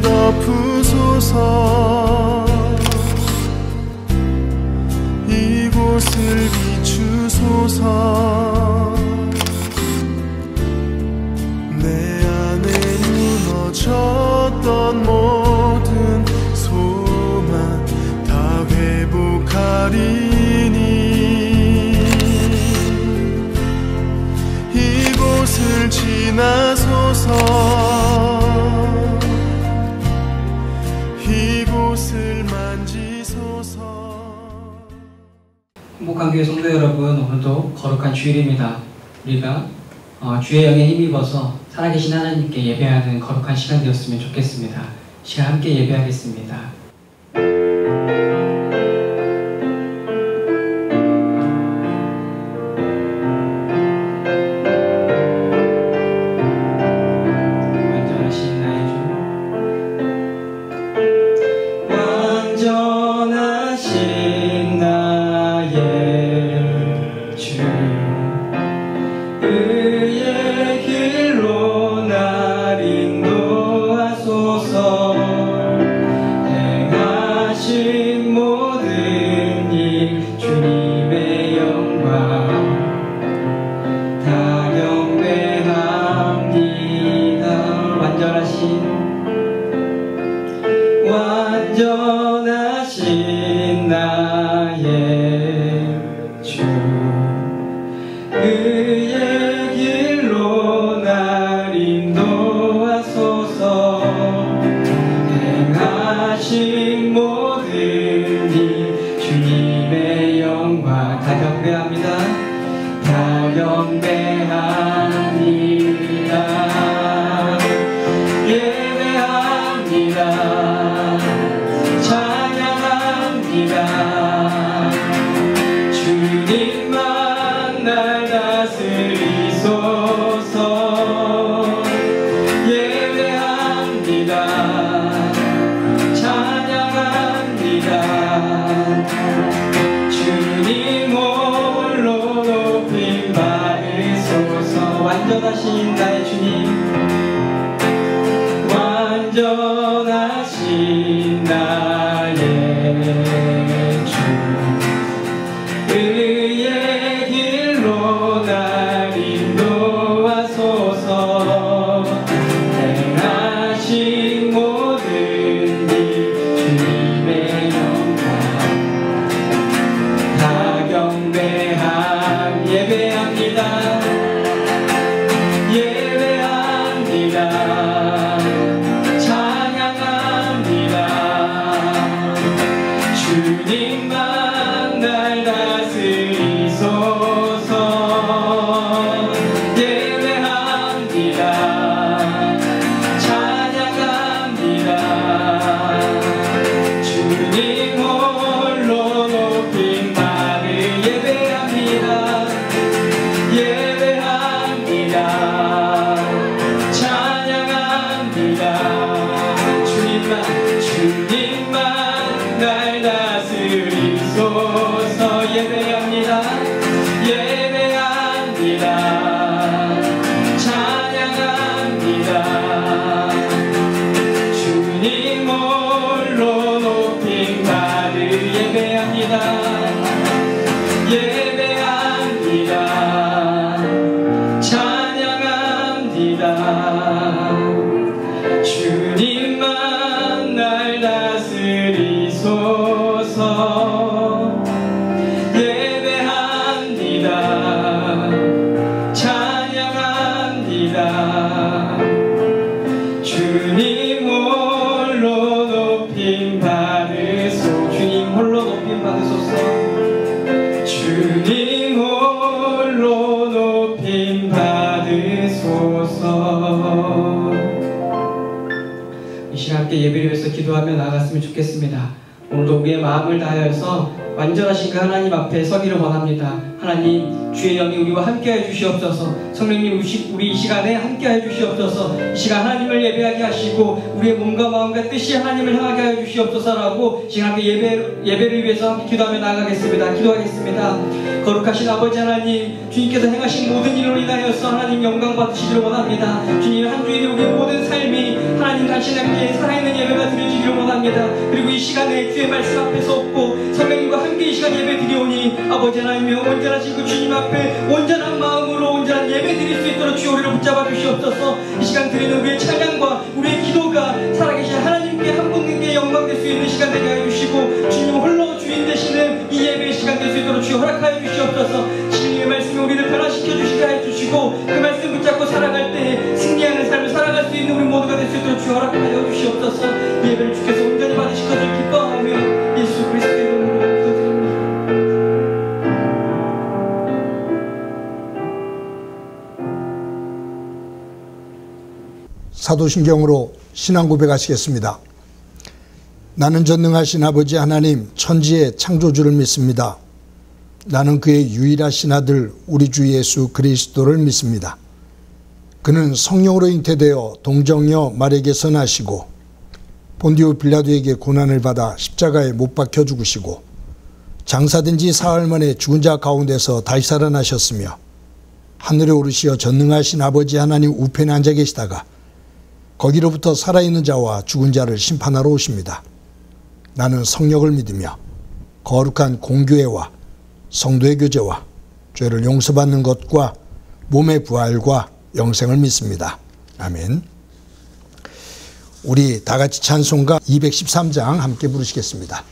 덮으소서. 이곳을 비추소서. 내 안에 무너졌던 모든 소망 다 회복하리니 이곳을 지나소서. 이곳을 만지소서. 행복한 교회 성도 여러분, 오늘도 거룩한 주일입니다. 우리가 주의 영에 힘입어서 살아계신 하나님께 예배하는 거룩한 시간 되었으면 좋겠습니다. 시간 함께 예배하겠습니다. 완전하신 나의 주, 그의 길로 날 인도하소서. 행하신 모든 일 주님의 영광 다 경배합니다. 다 경배합니다. 예배합니다. 찬양합니다. 주님만 날 다스리소서. 예배합니다. 찬양합니다. 주님 홀로 높임 받으소서. 완전하신 나의 주님, 완전하신 나의 주, 그의 길로 날 인도하소서. 행하신 모든 일 주님의 영광 다 경배함. 예배합니다. 예배합니다. 주님만 날 다스리소서. 예배합니다. 찬양합니다. 주님 홀로 높임 받으. 예배합니다. 예배합니다. 찬양합니다. 주님만 날 다스리소서. 예배합니다. 예배합니다. 찬양합니다. 주님 홀로 높임 받으. 예배합니다. 예배합니다. 찬양합니다. 주님만 날 다스리소서. 예배합니다. 찬양합니다. 주님 홀로 높임 받으소서. 주님 홀로 높임 받으소서. 주님 홀로 높임 받으소서. 이 시간 함께 예배를 위해서 기도하며 나아갔으면 좋겠습니다. 오늘도 우리의 마음을 다하여서 완전하신 그 하나님 앞에 서기를 원합니다. 하나님 주의 영이 우리와 함께하여 주시옵소서. 성령님 우리 이 시간에 함께하여 주시옵소서. 이 시간 하나님을 예배하게 하시고 우리의 몸과 마음과 뜻이 하나님을 향하게 하여 주시옵소서라고 이 시간 함께 예배를 위해서 함께 기도하며 나아가겠습니다. 기도하겠습니다. 거룩하신 아버지 하나님, 주님께서 행하신 모든 일로 인하여서 하나님 영광 받으시기를 원합니다. 주님, 한 주일에 우리의 모든 삶이 하나님 당신 함께 살아있는 예배가 드려지기를 원합니다. 그리고 이 시간에 주의 말씀 앞에 섰고 성령님과 함께 이 시간 예배 드리오니 아버지 하나님의 온전하신 그 주님 앞에 온전한 마음으로 온전한 예배 드릴 수 있도록 주여 우리를 붙잡아 주시옵소서. 이 시간 드리는 우리의 찬양과 우리의 기도가 살아계신 하나님께 한 분께 영광 될 수 있는 시간 되게 하여 주시고 주님 홀로 주인 되시는 이 예배의 시간 될 수 있도록 주여 허락하여 주시옵소서. 주님의 말씀이 우리를 변화시켜 주시게 하여 주시고 그 말씀 붙잡고 살아갈 때 승리하는 삶을 살아갈 수 있는 우리 모두가 될 수 있도록 주여 허락하여 주시옵소서. 예배를 주께서 온전히 받으실 것을 기뻐하며 예수 그리스도의 이름으로 기도드립니다. 사도신경으로 신앙 고백하시겠습니다. 나는 전능하신 아버지 하나님 천지의 창조주를 믿습니다. 나는 그의 유일하신 아들 우리 주 예수 그리스도를 믿습니다. 그는 성령으로 잉태되어 동정녀 마리아에게서 나시고 본디오 빌라도에게 고난을 받아 십자가에 못 박혀 죽으시고 장사된 지 사흘 만에 죽은 자 가운데서 다시 살아나셨으며 하늘에 오르시어 전능하신 아버지 하나님 우편에 앉아 계시다가 거기로부터 살아있는 자와 죽은 자를 심판하러 오십니다. 나는 성령을 믿으며 거룩한 공교회와 성도의 교제와 죄를 용서받는 것과 몸의 부활과 영생을 믿습니다. 아멘. 우리 다같이 찬송가 213장 함께 부르시겠습니다.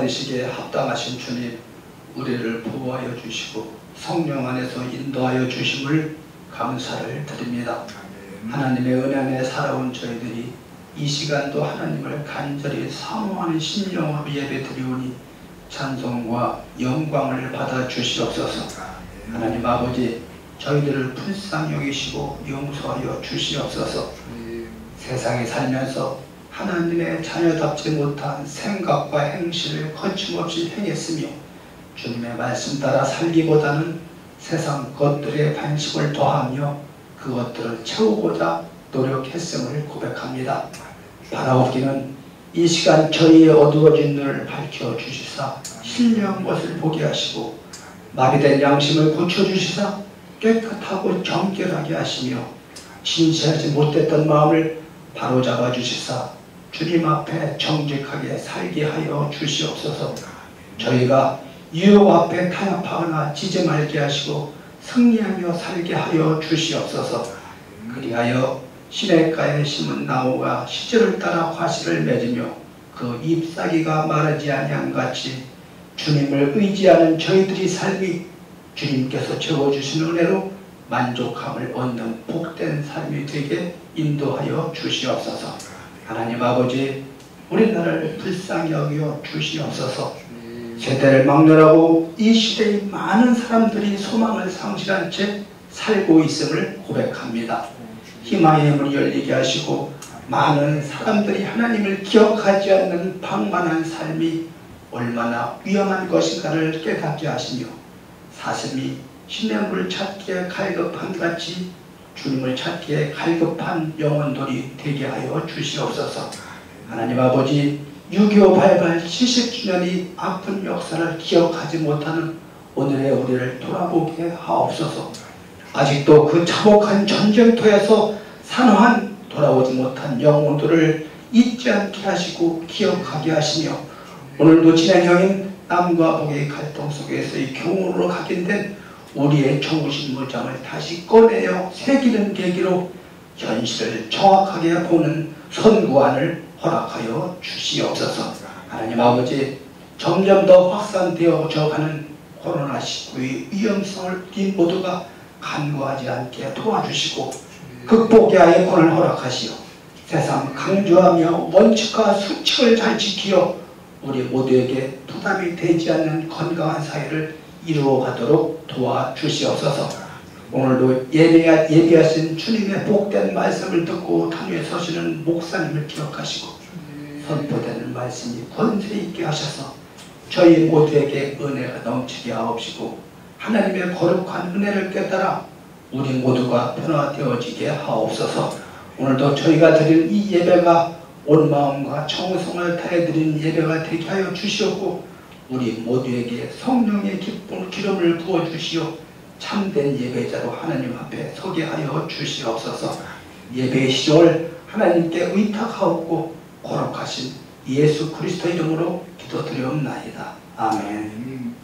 받으시기에 합당하신 주님, 우리를 보호하여 주시고 성령 안에서 인도하여 주심을 감사를 드립니다. 하나님의 은혜 안에 살아온 저희들이 이 시간도 하나님을 간절히 사모하는 심령으로 예배 드리오니 찬송과 영광을 받아 주시옵소서. 하나님 아버지, 저희들을 불쌍히 여기시고 용서하여 주시옵소서. 세상에 살면서 하나님의 자녀답지 못한 생각과 행실을 거침없이 행했으며 주님의 말씀 따라 살기보다는 세상 것들에 관심을 더하며 그것들을 채우고자 노력했음을 고백합니다. 바라옵기는 이 시간 저희의 어두워진 눈을 밝혀주시사 신령한 것을 보게 하시고 마비된 양심을 고쳐주시사 깨끗하고 정결하게 하시며 진실하지 못했던 마음을 바로잡아 주시사 주님 앞에 정직하게 살게 하여 주시옵소서. 저희가 유혹 앞에 타협하거나 지지 말게 하시고 승리하며 살게 하여 주시옵소서. 그리하여 시냇가에 심은 나무가 시절을 따라 과실을 맺으며 그 잎사귀가 마르지 아니함 같이 주님을 의지하는 저희들이 삶이 주님께서 채워주신 은혜로 만족함을 얻는 복된 삶이 되게 인도하여 주시옵소서. 하나님 아버지, 우리나라를 불쌍히 여겨 주시옵소서. 세대를 막론하고 이 시대의 많은 사람들이 소망을 상실한 채 살고 있음을 고백합니다. 희망의 문이 열리게 하시고 많은 사람들이 하나님을 기억하지 않는 방만한 삶이 얼마나 위험한 것인가를 깨닫게 하시며 사슴이 신의 물을 찾기에 갈급한 같이 주님을 찾기에 갈급한 영혼들이 되게 하여 주시옵소서. 하나님 아버지, 6.25 발발 70주년이 아픈 역사를 기억하지 못하는 오늘의 우리를 돌아보게 하옵소서. 아직도 그 참혹한 전쟁터에서 산화한 돌아오지 못한 영혼들을 잊지 않게 하시고 기억하게 하시며 오늘도 진행형인 남과 북의 갈등 속에서의 교훈으로 각인된 우리의 정신 무장을 다시 꺼내어 새기는 계기로 현실을 정확하게 보는 선구안을 허락하여 주시옵소서. 하나님 아버지, 점점 더 확산되어져 가는 코로나19의 위험성을 우리 모두가 간과하지 않게 도와주시고 극복의 아이콘을 허락하시어 세상 강조하며 원칙과 수칙을 잘 지키어 우리 모두에게 부담이 되지 않는 건강한 사회를 이루어가도록 도와주시옵소서. 오늘도 예비하신 주님의 복된 말씀을 듣고 단위에 서시는 목사님을 기억하시고 선포되는 말씀이 권세 있게 하셔서 저희 모두에게 은혜가 넘치게 하옵시고 하나님의 거룩한 은혜를 깨달아 우리 모두가 변화되어지게 하옵소서. 오늘도 저희가 드린 이 예배가 온 마음과 정성을 다해 드린 예배가 되게 하여 주시옵고 우리 모두에게 성령의 기름을 부어주시어 참된 예배자로 하나님 앞에 서게 하여 주시옵소서. 예배의 시종을 하나님께 의탁하옵고 거룩하신 예수 그리스도 이름으로 기도드리옵나이다. 아멘.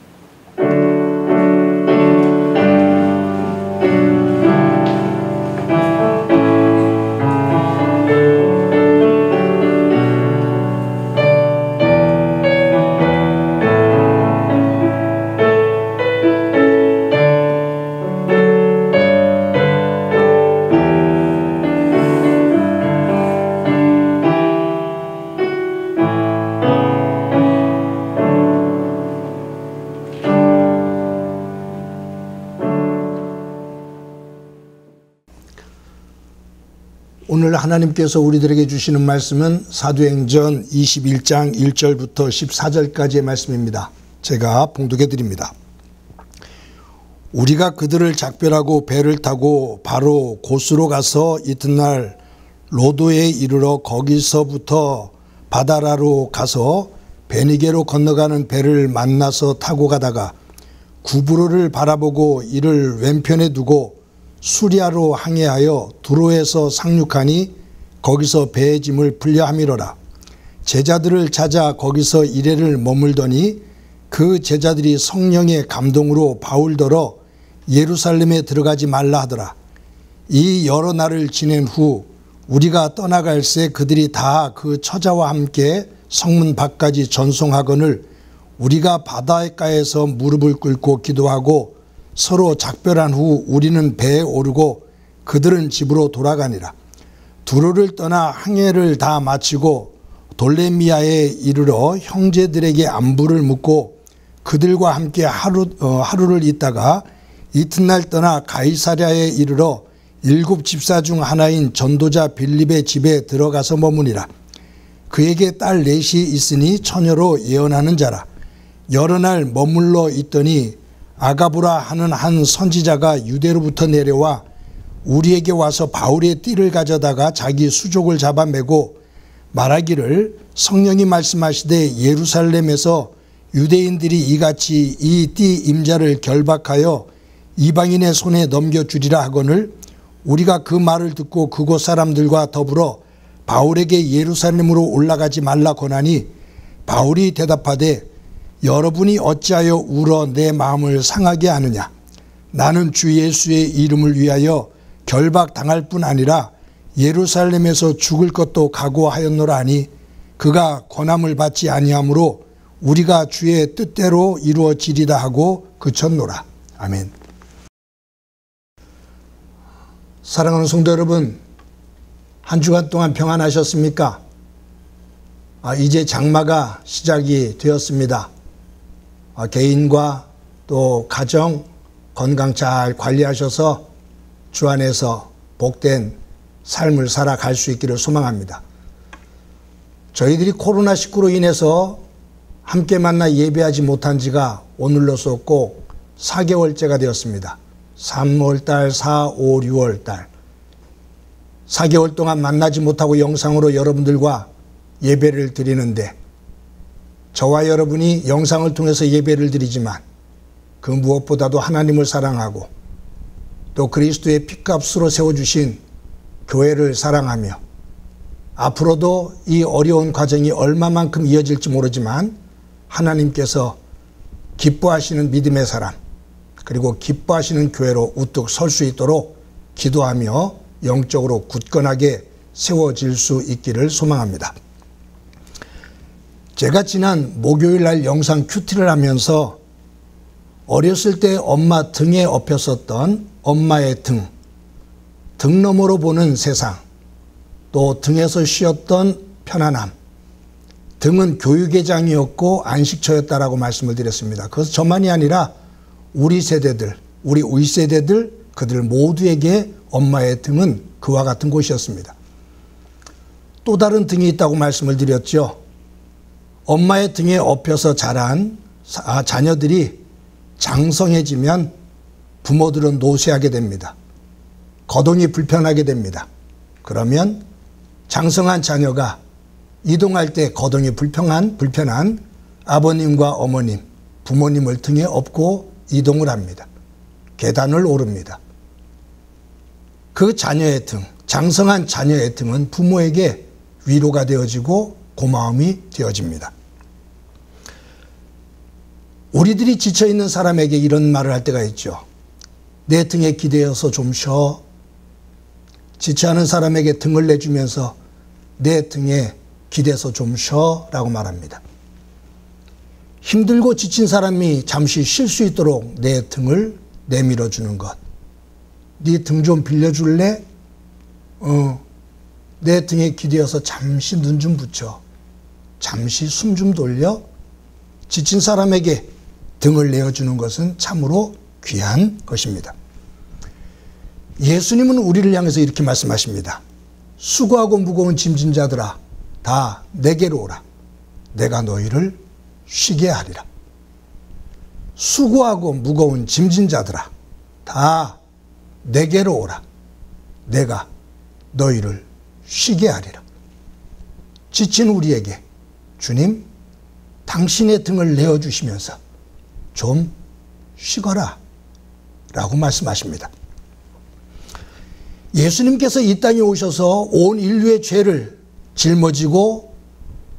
오늘 하나님께서 우리들에게 주시는 말씀은 사도행전 21장 1절부터 14절까지의 말씀입니다. 제가 봉독해 드립니다. 우리가 그들을 작별하고 배를 타고 바로 고스로 가서 이튿날 로도에 이르러 거기서부터 바다라로 가서 베니게로 건너가는 배를 만나서 타고 가다가 구브로를 바라보고 이를 왼편에 두고 수리아로 항해하여 두로에서 상륙하니 거기서 배의 짐을 풀려함이로라. 제자들을 찾아 거기서 이레를 머물더니 그 제자들이 성령의 감동으로 바울더러 예루살렘에 들어가지 말라 하더라. 이 여러 날을 지낸 후 우리가 떠나갈새 그들이 다 그 처자와 함께 성문 밖까지 전송하거늘 우리가 바닷가에서 무릎을 꿇고 기도하고 서로 작별한 후 우리는 배에 오르고 그들은 집으로 돌아가니라. 두로를 떠나 항해를 다 마치고 돌레미아에 이르러 형제들에게 안부를 묻고 그들과 함께 하루를 있다가 이튿날 떠나 가이사랴에 이르러 7 집사 중 하나인 전도자 빌립의 집에 들어가서 머무니라. 그에게 딸 넷이 있으니 처녀로 예언하는 자라. 여러 날 머물러 있더니 아가부라 하는 한 선지자가 유대로부터 내려와 우리에게 와서 바울의 띠를 가져다가 자기 수족을 잡아매고 말하기를 성령이 말씀하시되 예루살렘에서 유대인들이 이같이 이 띠 임자를 결박하여 이방인의 손에 넘겨주리라 하거늘 우리가 그 말을 듣고 그곳 사람들과 더불어 바울에게 예루살렘으로 올라가지 말라 권하니 바울이 대답하되 여러분이 어찌하여 울어 내 마음을 상하게 하느냐. 나는 주 예수의 이름을 위하여 결박당할 뿐 아니라 예루살렘에서 죽을 것도 각오하였노라 하니 그가 권함을 받지 아니하므로 우리가 주의 뜻대로 이루어지리다 하고 그쳤노라. 아멘. 사랑하는 성도 여러분, 한 주간 동안 평안하셨습니까? 이제 장마가 시작이 되었습니다. 개인과 또 가정 건강 잘 관리하셔서 주 안에서 복된 삶을 살아갈 수 있기를 소망합니다. 저희들이 코로나19로 인해서 함께 만나 예배하지 못한 지가 오늘로써 꼭 4개월째가 되었습니다. 3월달, 4, 5, 6월달 4개월 동안 만나지 못하고 영상으로 여러분들과 예배를 드리는데 저와 여러분이 영상을 통해서 예배를 드리지만 그 무엇보다도 하나님을 사랑하고 또 그리스도의 피값으로 세워주신 교회를 사랑하며 앞으로도 이 어려운 과정이 얼마만큼 이어질지 모르지만 하나님께서 기뻐하시는 믿음의 사람 그리고 기뻐하시는 교회로 우뚝 설 수 있도록 기도하며 영적으로 굳건하게 세워질 수 있기를 소망합니다. 제가 지난 목요일 날 영상 큐티를 하면서 어렸을 때 엄마 등에 업혔었던 엄마의 등 너머로 보는 세상, 또 등에서 쉬었던 편안함, 등은 교육의 장이었고 안식처였다라고 말씀을 드렸습니다. 그래서 저만이 아니라 우리 세대들, 우리 윗세대들, 그들 모두에게 엄마의 등은 그와 같은 곳이었습니다. 또 다른 등이 있다고 말씀을 드렸죠. 엄마의 등에 업혀서 자란 자녀들이 장성해지면 부모들은 노쇠하게 됩니다. 거동이 불편하게 됩니다. 그러면 장성한 자녀가 이동할 때 거동이 불편한 아버님과 어머님, 부모님을 등에 업고 이동을 합니다. 계단을 오릅니다. 그 자녀의 등, 장성한 자녀의 등은 부모에게 위로가 되어지고 고마움이 되어집니다. 우리들이 지쳐있는 사람에게 이런 말을 할 때가 있죠. 내 등에 기대어서 좀 쉬어. 지쳐하는 사람에게 등을 내주면서 내 등에 기대서 좀 쉬어 라고 말합니다. 힘들고 지친 사람이 잠시 쉴 수 있도록 내 등을 내밀어 주는 것. 네 등 좀 빌려줄래? 내 등에 기대어서 잠시 눈 좀 붙여. 잠시 숨 좀 돌려. 지친 사람에게 등을 내어주는 것은 참으로 귀한 것입니다. 예수님은 우리를 향해서 이렇게 말씀하십니다. 수고하고 무거운 짐진 자들아 다 내게로 오라. 내가 너희를 쉬게 하리라. 수고하고 무거운 짐진 자들아 다 내게로 오라. 내가 너희를 쉬게 하리라. 지친 우리에게 주님 당신의 등을 내어주시면서 좀 쉬거라 라고 말씀하십니다. 예수님께서 이 땅에 오셔서 온 인류의 죄를 짊어지고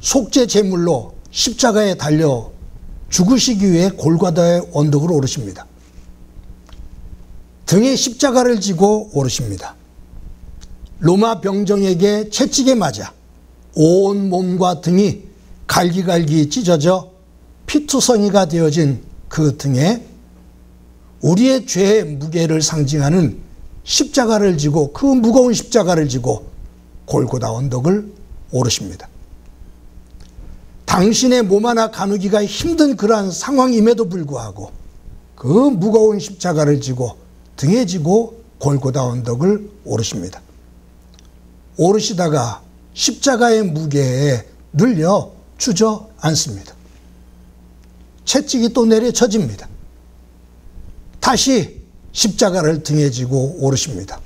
속죄 제물로 십자가에 달려 죽으시기 위해 골고다의 언덕으로 오르십니다. 등에 십자가를 지고 오르십니다. 로마 병정에게 채찍에 맞아 온 몸과 등이 갈기갈기 찢어져 피투성이가 되어진 그 등에 우리의 죄의 무게를 상징하는 십자가를 지고 그 무거운 십자가를 지고 골고다 언덕을 오르십니다. 당신의 몸 하나 가누기가 힘든 그러한 상황임에도 불구하고 그 무거운 십자가를 지고 등에 지고 골고다 언덕을 오르십니다. 오르시다가 십자가의 무게에 눌려 주저앉습니다. 채찍이 또 내려쳐집니다. 다시 십자가를 등에 지고 오르십니다.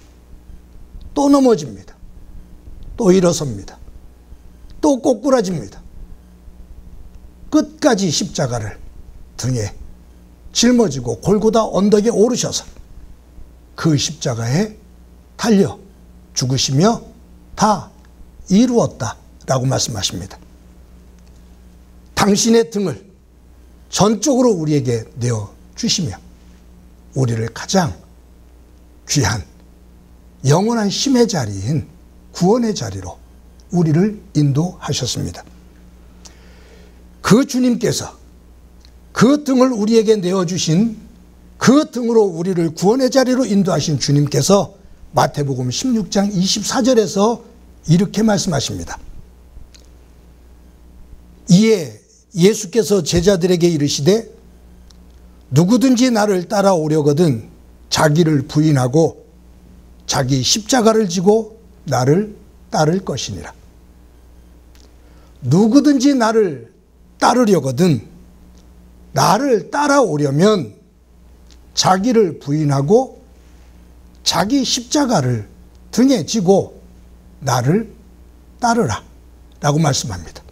또 넘어집니다. 또 일어섭니다. 또 꼬꾸라집니다. 끝까지 십자가를 등에 짊어지고 골고다 언덕에 오르셔서 그 십자가에 달려 죽으시며 다 이루었다라고 말씀하십니다. 당신의 등을 전적으로 우리에게 내어주시며 우리를 가장 귀한 영원한 쉼의 자리인 구원의 자리로 우리를 인도하셨습니다. 그 주님께서 그 등을 우리에게 내어주신 그 등으로 우리를 구원의 자리로 인도하신 주님께서 마태복음 16장 24절에서 이렇게 말씀하십니다. 이에 예수께서 제자들에게 이르시되 누구든지 나를 따라오려거든 자기를 부인하고 자기 십자가를 지고 나를 따를 것이니라. 누구든지 나를 따르려거든 나를 따라오려면 자기를 부인하고 자기 십자가를 등에 지고 나를 따르라 라고 말씀합니다.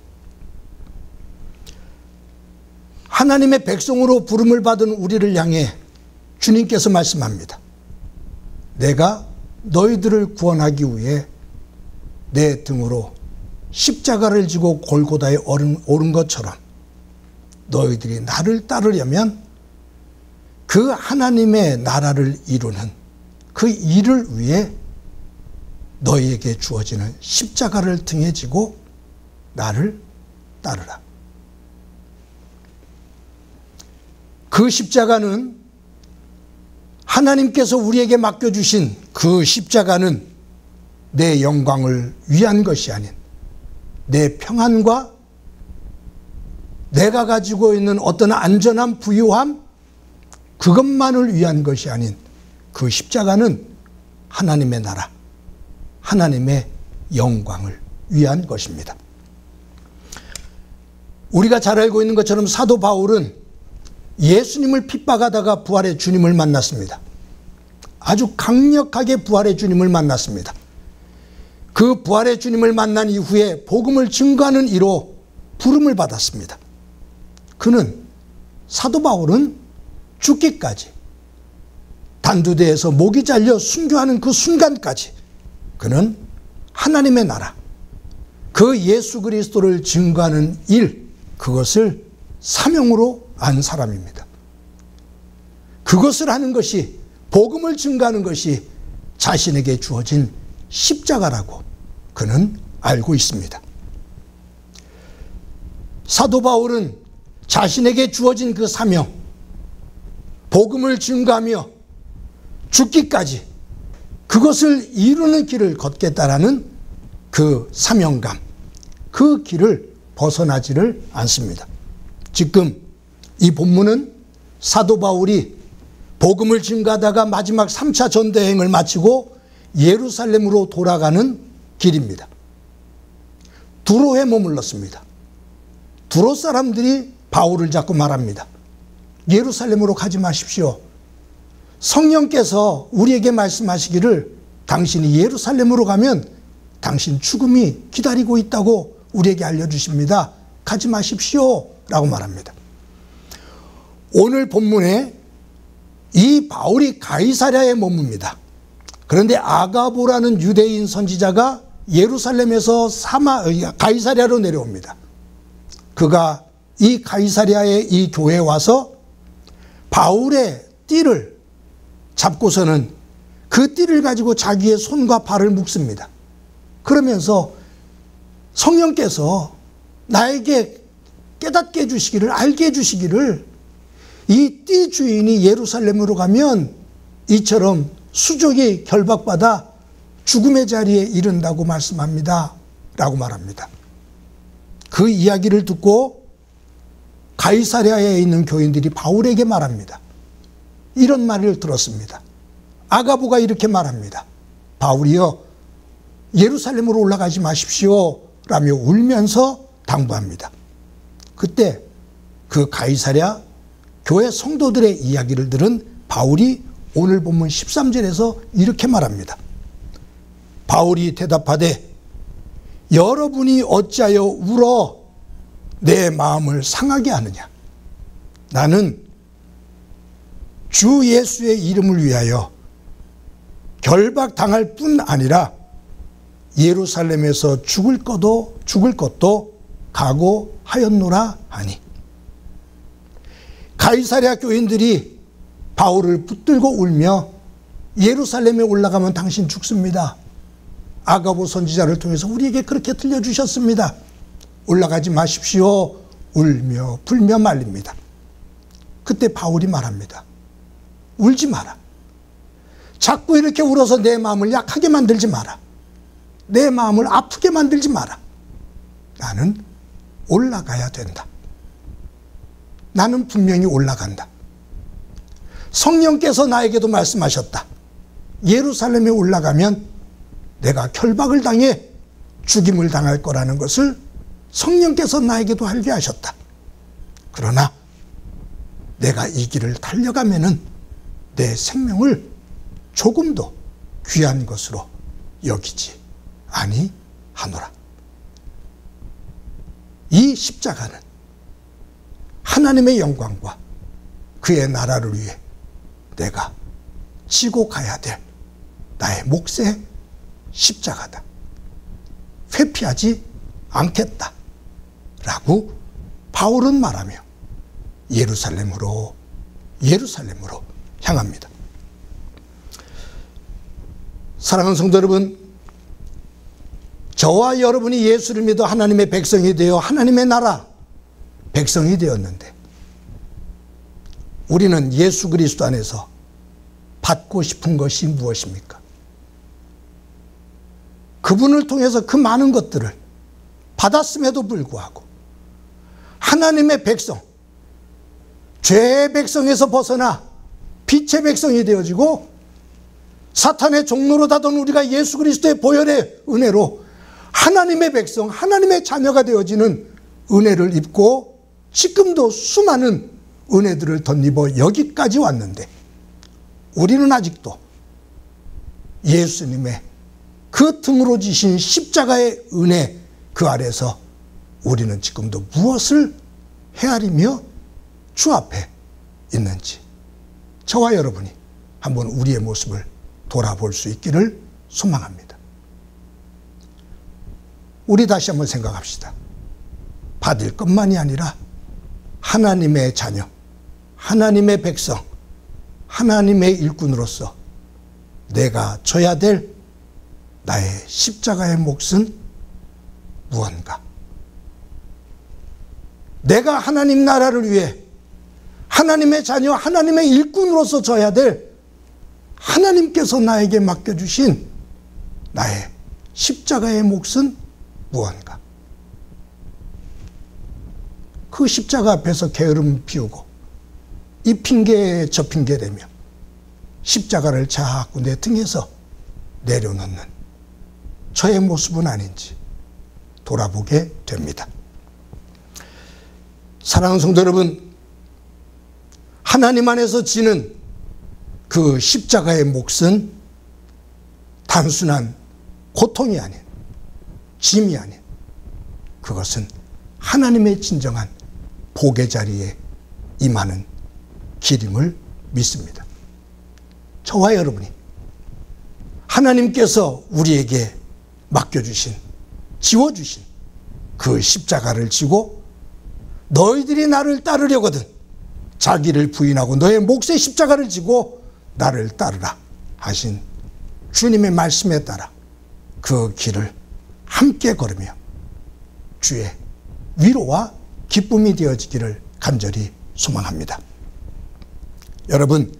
하나님의 백성으로 부름을 받은 우리를 향해 주님께서 말씀합니다. 내가 너희들을 구원하기 위해 내 등으로 십자가를 지고 골고다에 오른 것처럼 너희들이 나를 따르려면 그 하나님의 나라를 이루는 그 일을 위해 너희에게 주어지는 십자가를 등에 지고 나를 따르라. 그 십자가는 하나님께서 우리에게 맡겨주신 그 십자가는 내 영광을 위한 것이 아닌 내 평안과 내가 가지고 있는 어떤 안전한 부유함 그것만을 위한 것이 아닌 그 십자가는 하나님의 나라, 하나님의 영광을 위한 것입니다. 우리가 잘 알고 있는 것처럼 사도 바울은 예수님을 핍박하다가 부활의 주님을 만났습니다. 아주 강력하게 부활의 주님을 만났습니다. 그 부활의 주님을 만난 이후에 복음을 증거하는 이로 부름을 받았습니다. 그는 사도 바울은 죽기까지 단두대에서 목이 잘려 순교하는 그 순간까지 그는 하나님의 나라 그 예수 그리스도를 증거하는 일 그것을 사명으로 안 사람입니다. 그것을 하는 것이 복음을 증거하는 것이 자신에게 주어진 십자가라고 그는 알고 있습니다. 사도 바울은 자신에게 주어진 그 사명 복음을 증거하며 죽기까지 그것을 이루는 길을 걷겠다라는 그 사명감 그 길을 벗어나지를 않습니다. 지금 이 본문은 사도 바울이 복음을 증거하다가 마지막 3차 전대행을 마치고 예루살렘으로 돌아가는 길입니다. 두로에 머물렀습니다. 두로 사람들이 바울을 잡고 말합니다. 예루살렘으로 가지 마십시오. 성령께서 우리에게 말씀하시기를 당신이 예루살렘으로 가면 당신 죽음이 기다리고 있다고 우리에게 알려주십니다. 가지 마십시오 라고 말합니다. 오늘 본문에 이 바울이 가이사랴에 머뭅니다. 그런데 아가보라는 유대인 선지자가 예루살렘에서 가이사랴로 내려옵니다. 그가 이 가이사랴의 이 교회에 와서 바울의 띠를 잡고서는 그 띠를 가지고 자기의 손과 발을 묶습니다. 그러면서 성령께서 나에게 깨닫게 해주시기를 알게 해주시기를 이 띠 주인이 예루살렘으로 가면 이처럼 수족이 결박받아 죽음의 자리에 이른다고 말씀합니다 라고 말합니다. 그 이야기를 듣고 가이사랴에 있는 교인들이 바울에게 말합니다. 이런 말을 들었습니다. 아가보가 이렇게 말합니다. 바울이여 예루살렘으로 올라가지 마십시오 라며 울면서 당부합니다. 그때 그 가이사랴 교회 성도들의 이야기를 들은 바울이 오늘 본문 13절에서 이렇게 말합니다. 바울이 대답하되 여러분이 어찌하여 울어 내 마음을 상하게 하느냐. 나는 주 예수의 이름을 위하여 결박당할 뿐 아니라 예루살렘에서 죽을 것도 각오하였노라 하니. 가이사랴 교인들이 바울을 붙들고 울며 예루살렘에 올라가면 당신 죽습니다. 아가보 선지자를 통해서 우리에게 그렇게 들려주셨습니다. 올라가지 마십시오. 울며 불며 말립니다. 그때 바울이 말합니다. 울지 마라. 자꾸 이렇게 울어서 내 마음을 약하게 만들지 마라. 내 마음을 아프게 만들지 마라. 나는 올라가야 된다. 나는 분명히 올라간다. 성령께서 나에게도 말씀하셨다. 예루살렘에 올라가면 내가 결박을 당해 죽임을 당할 거라는 것을 성령께서 나에게도 알게 하셨다. 그러나 내가 이 길을 달려가면은 내 생명을 조금도 귀한 것으로 여기지 아니하노라. 이 십자가는 하나님의 영광과 그의 나라를 위해 내가 지고 가야 될 나의 몫의 십자가다. 회피하지 않겠다 라고 바울은 말하며 예루살렘으로 향합니다. 사랑하는 성도 여러분, 저와 여러분이 예수를 믿어 하나님의 백성이 되어 하나님의 나라 백성이 되었는데 우리는 예수 그리스도 안에서 받고 싶은 것이 무엇입니까? 그분을 통해서 그 많은 것들을 받았음에도 불구하고 하나님의 백성, 죄의 백성에서 벗어나 빛의 백성이 되어지고 사탄의 종로로 다던 우리가 예수 그리스도의 보혈의 은혜로 하나님의 백성, 하나님의 자녀가 되어지는 은혜를 입고 지금도 수많은 은혜들을 덧입어 여기까지 왔는데 우리는 아직도 예수님의 그 등으로 지신 십자가의 은혜 그 아래서 우리는 지금도 무엇을 헤아리며 주 앞에 있는지 저와 여러분이 한번 우리의 모습을 돌아볼 수 있기를 소망합니다. 우리 다시 한번 생각합시다. 받을 것만이 아니라 하나님의 자녀, 하나님의 백성, 하나님의 일꾼으로서 내가 져야 될 나의 십자가의 몫은 무언가? 내가 하나님 나라를 위해 하나님의 자녀, 하나님의 일꾼으로서 져야 될 하나님께서 나에게 맡겨주신 나의 십자가의 몫은 무언가? 그 십자가 앞에서 게으름 피우고 이 핑계에 저 핑계대며 십자가를 자꾸 내 등에서 내려놓는 저의 모습은 아닌지 돌아보게 됩니다. 사랑하는 성도 여러분, 하나님 안에서 지는 그 십자가의 몫은 단순한 고통이 아닌, 짐이 아닌, 그것은 하나님의 진정한 복의 자리에 임하는 길임을 믿습니다. 저와 여러분이 하나님께서 우리에게 맡겨주신, 지워주신 그 십자가를 지고 너희들이 나를 따르려거든 자기를 부인하고 너의 몫의 십자가를 지고 나를 따르라 하신 주님의 말씀에 따라 그 길을 함께 걸으며 주의 위로와 기쁨이 되어지기를 간절히 소망합니다. 여러분,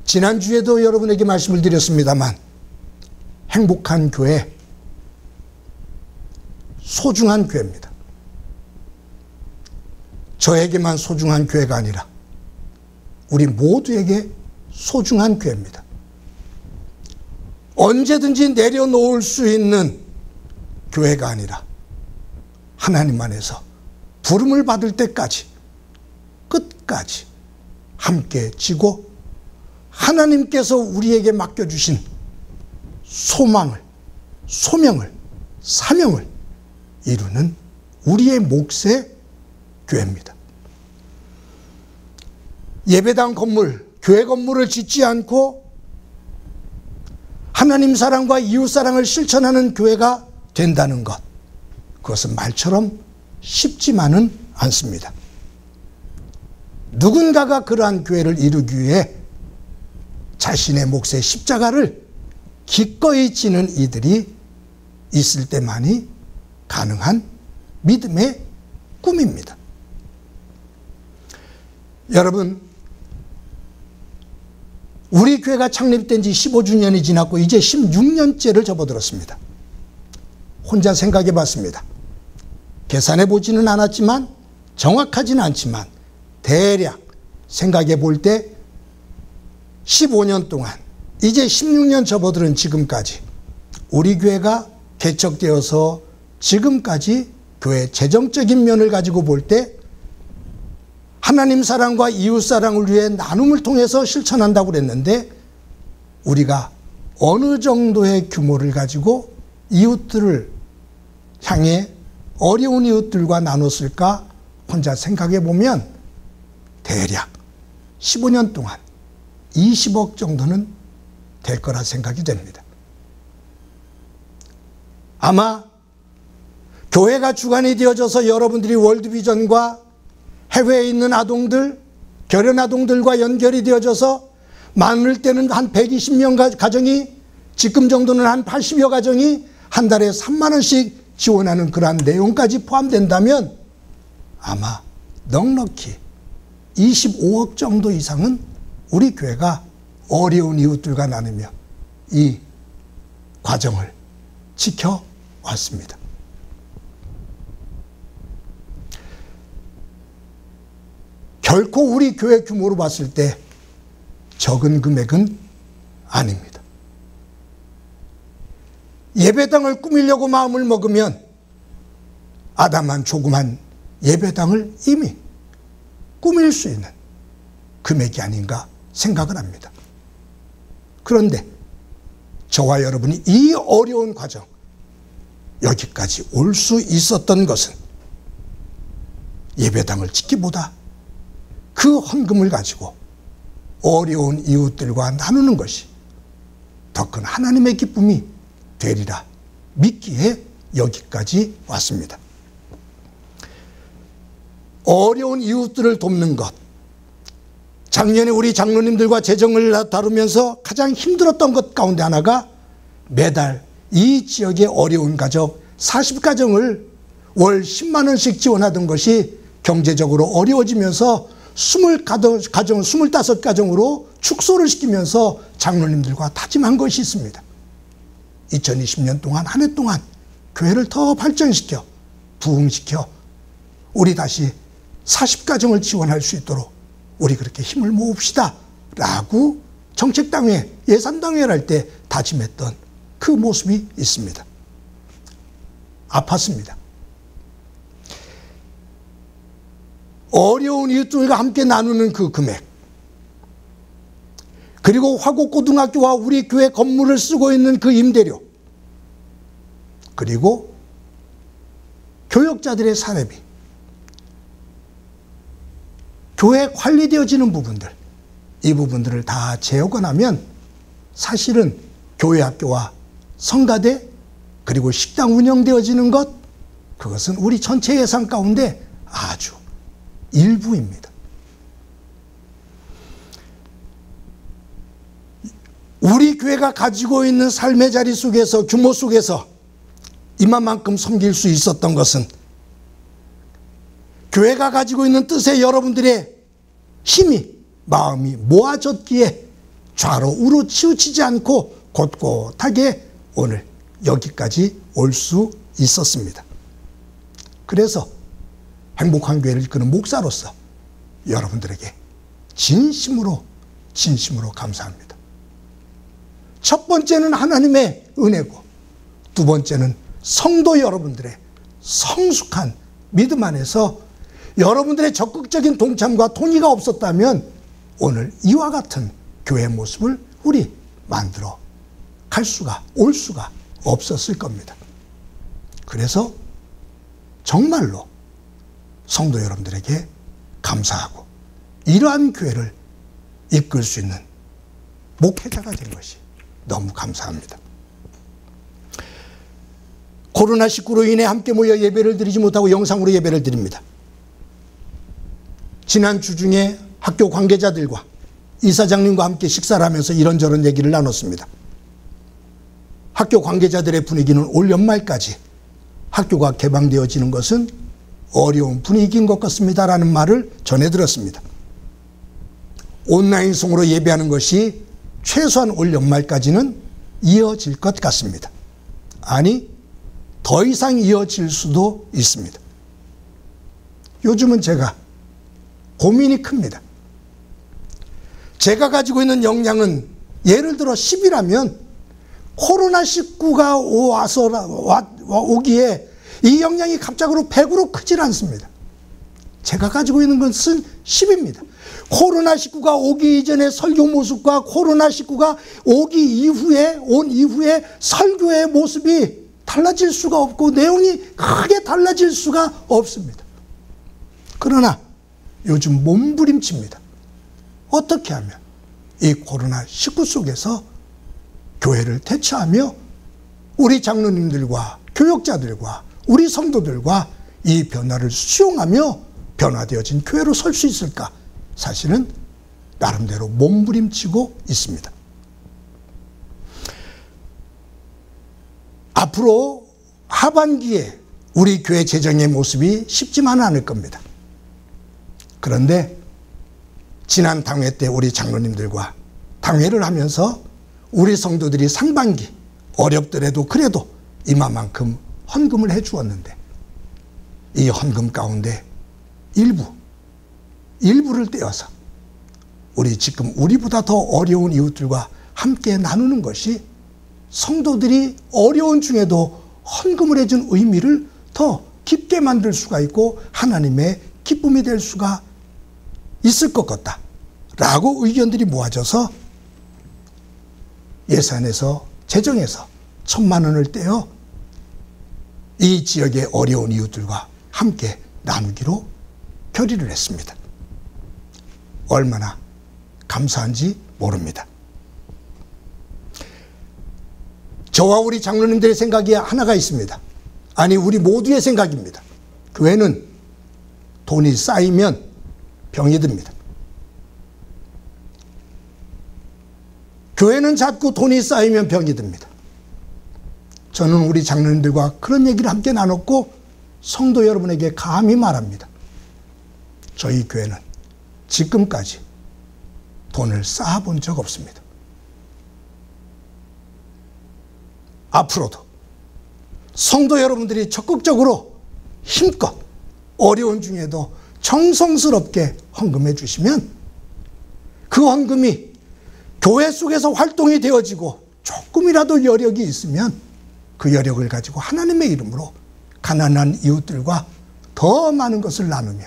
지난주에도 여러분에게 말씀을 드렸습니다만 행복한 교회, 소중한 교회입니다. 저에게만 소중한 교회가 아니라 우리 모두에게 소중한 교회입니다. 언제든지 내려놓을 수 있는 교회가 아니라 하나님 안에서 부름을 받을 때까지 끝까지 함께 지고 하나님께서 우리에게 맡겨주신 소망을, 소명을, 사명을 이루는 우리의 몫의 교회입니다. 예배당 건물, 교회 건물을 짓지 않고 하나님 사랑과 이웃 사랑을 실천하는 교회가 된다는 것, 그것은 말처럼 쉽지만은 않습니다. 누군가가 그러한 교회를 이루기 위해 자신의 몫의 십자가를 기꺼이 지는 이들이 있을 때만이 가능한 믿음의 꿈입니다. 여러분, 우리 교회가 창립된 지 15주년이 지났고 이제 16년째를 접어들었습니다. 혼자 생각해 봤습니다. 계산해 보지는 않았지만 정확하지는 않지만 대략 생각해 볼 때 15년 동안 이제 16년 접어들은 지금까지 우리 교회가 개척되어서 지금까지 교회 재정적인 면을 가지고 볼 때 하나님 사랑과 이웃 사랑을 위해 나눔을 통해서 실천한다고 그랬는데 우리가 어느 정도의 규모를 가지고 이웃들을 향해 어려운 이웃들과 나눴을까 혼자 생각해 보면 대략 15년 동안 20억 정도는 될 거라 생각이 됩니다. 아마 교회가 주관이 되어져서 여러분들이 월드비전과 해외에 있는 아동들, 결혼 아동들과 연결이 되어져서 많을 때는 한 120명 가정이, 지금 정도는 한 80여 가정이 한 달에 3만 원씩 지원하는 그러한 내용까지 포함된다면 아마 넉넉히 25억 정도 이상은 우리 교회가 어려운 이웃들과 나누며 이 과정을 지켜왔습니다. 결코 우리 교회 규모로 봤을 때 적은 금액은 아닙니다. 예배당을 꾸미려고 마음을 먹으면 아담한 조그만 예배당을 이미 꾸밀 수 있는 금액이 아닌가 생각을 합니다. 그런데 저와 여러분이 이 어려운 과정, 여기까지 올 수 있었던 것은 예배당을 짓기보다 그 헌금을 가지고 어려운 이웃들과 나누는 것이 더 큰 하나님의 기쁨이 되리라 믿기에 여기까지 왔습니다. 어려운 이웃들을 돕는 것, 작년에 우리 장로님들과 재정을 다루면서 가장 힘들었던 것 가운데 하나가 매달 이 지역의 어려운 가족 40가정을 월 10만 원씩 지원하던 것이 경제적으로 어려워지면서 25가정으로 축소를 시키면서 장로님들과 다짐한 것이 있습니다. 2020년 동안 한 해 동안 교회를 더 발전시켜 부흥시켜 우리 다시 40가정을 지원할 수 있도록 우리 그렇게 힘을 모읍시다 라고 정책당회, 예산당회를 할 때 다짐했던 그 모습이 있습니다. 아팠습니다. 어려운 이웃들과 함께 나누는 그 금액, 그리고 화곡고등학교와 우리 교회 건물을 쓰고 있는 그 임대료, 그리고 교역자들의 사례비, 교회 관리되어지는 부분들, 이 부분들을 다 재고 나면 사실은 교회 학교와 성가대 그리고 식당 운영되어지는 것, 그것은 우리 전체 예산 가운데 아주 일부입니다. 우리 교회가 가지고 있는 삶의 자리 속에서, 규모 속에서 이만큼 섬길 수 있었던 것은 교회가 가지고 있는 뜻에 여러분들의 힘이, 마음이 모아졌기에 좌로 우로 치우치지 않고 곧곧하게 오늘 여기까지 올 수 있었습니다. 그래서 행복한 교회를 이끄는 목사로서 여러분들에게 진심으로 감사합니다. 첫 번째는 하나님의 은혜고, 두 번째는 성도 여러분들의 성숙한 믿음 안에서 여러분들의 적극적인 동참과 동의가 없었다면 오늘 이와 같은 교회 모습을 우리 만들어 올 수가 없었을 겁니다. 그래서 정말로 성도 여러분들에게 감사하고 이러한 교회를 이끌 수 있는 목회자가 된 것이 너무 감사합니다. 코로나19로 인해 함께 모여 예배를 드리지 못하고 영상으로 예배를 드립니다. 지난 주 중에 학교 관계자들과 이사장님과 함께 식사를 하면서 이런저런 얘기를 나눴습니다. 학교 관계자들의 분위기는 올 연말까지 학교가 개방되어지는 것은 어려운 분위기인 것 같습니다라는 말을 전해 들었습니다. 온라인송으로 예배하는 것이 최소한 올 연말까지는 이어질 것 같습니다. 아니, 더 이상 이어질 수도 있습니다. 요즘은 제가 고민이 큽니다. 제가 가지고 있는 역량은 예를 들어 10이라면 코로나19가 오기에 이 역량이 갑자기로 100으로 크질 않습니다. 제가 가지고 있는 것은 10입니다. 코로나19가 오기 이전의 설교 모습과 코로나19가 온 이후에 설교의 모습이 달라질 수가 없고 내용이 크게 달라질 수가 없습니다. 그러나 요즘 몸부림칩니다. 어떻게 하면 이 코로나19 속에서 교회를 대처하며 우리 장로님들과 교역자들과 우리 성도들과 이 변화를 수용하며 변화되어진 교회로 설 수 있을까? 사실은 나름대로 몸부림치고 있습니다. 앞으로 하반기에 우리 교회 재정의 모습이 쉽지만은 않을 겁니다. 그런데 지난 당회 때 우리 장로님들과 당회를 하면서 우리 성도들이 상반기 어렵더라도 그래도 이만큼 헌금을 해 주었는데 이 헌금 가운데 일부를 떼어서 지금 우리보다 더 어려운 이웃들과 함께 나누는 것이 성도들이 어려운 중에도 헌금을 해준 의미를 더 깊게 만들 수가 있고 하나님의 기쁨이 될 수가 있을 것 같다 라고 의견들이 모아져서 예산에서 재정에서 1,000만 원을 떼어 이 지역의 어려운 이웃들과 함께 나누기로 결의를 했습니다. 얼마나 감사한지 모릅니다. 저와 우리 장로님들의 생각이 하나가 있습니다. 아니, 우리 모두의 생각입니다. 교회는 돈이 쌓이면 병이 듭니다. 교회는 자꾸 돈이 쌓이면 병이 듭니다. 저는 우리 장로님들과 그런 얘기를 함께 나눴고 성도 여러분에게 감히 말합니다. 저희 교회는 지금까지 돈을 쌓아본 적 없습니다. 앞으로도 성도 여러분들이 적극적으로 힘껏 어려운 중에도 정성스럽게 헌금해 주시면 그 헌금이 교회 속에서 활동이 되어지고 조금이라도 여력이 있으면 그 여력을 가지고 하나님의 이름으로 가난한 이웃들과 더 많은 것을 나누며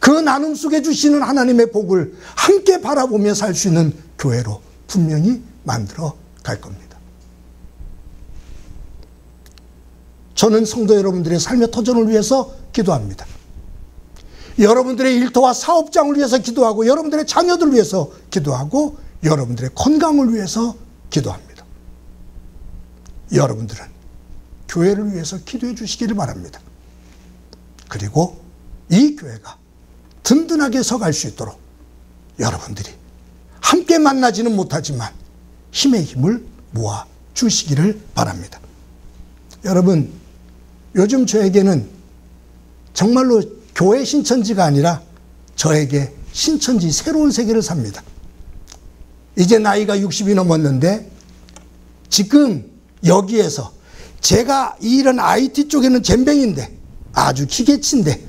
그 나눔 속에 주시는 하나님의 복을 함께 바라보며 살 수 있는 교회로 분명히 만들어 갈 겁니다. 저는 성도 여러분들의 삶의 터전을 위해서 기도합니다. 여러분들의 일터와 사업장을 위해서 기도하고 여러분들의 자녀들을 위해서 기도하고 여러분들의 건강을 위해서 기도합니다. 여러분들은 교회를 위해서 기도해 주시기를 바랍니다. 그리고 이 교회가 든든하게 서갈 수 있도록 여러분들이 함께 만나지는 못하지만 힘의 힘을 모아 주시기를 바랍니다. 여러분, 요즘 저에게는 정말로 교회 신천지가 아니라 저에게 신천지 새로운 세계를 삽니다. 이제 나이가 60이 넘었는데 지금 여기에서 제가 이런 IT 쪽에는 젬병인데 아주 기계치인데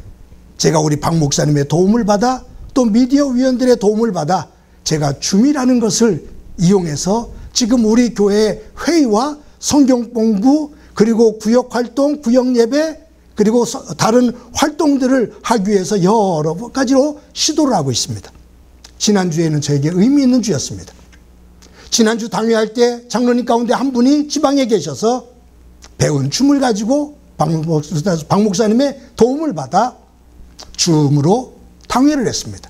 제가 우리 박 목사님의 도움을 받아 또 미디어 위원들의 도움을 받아 제가 줌이라는 것을 이용해서 지금 우리 교회 회의와 성경 공부 그리고 구역 활동, 구역 예배 그리고 다른 활동들을 하기 위해서 여러 가지로 시도를 하고 있습니다. 지난주에는 저에게 의미 있는 주였습니다. 지난주 당회할 때 장로님 가운데 한 분이 지방에 계셔서 배운 춤을 가지고 박 목사님의 도움을 받아 줌으로 당회를 했습니다.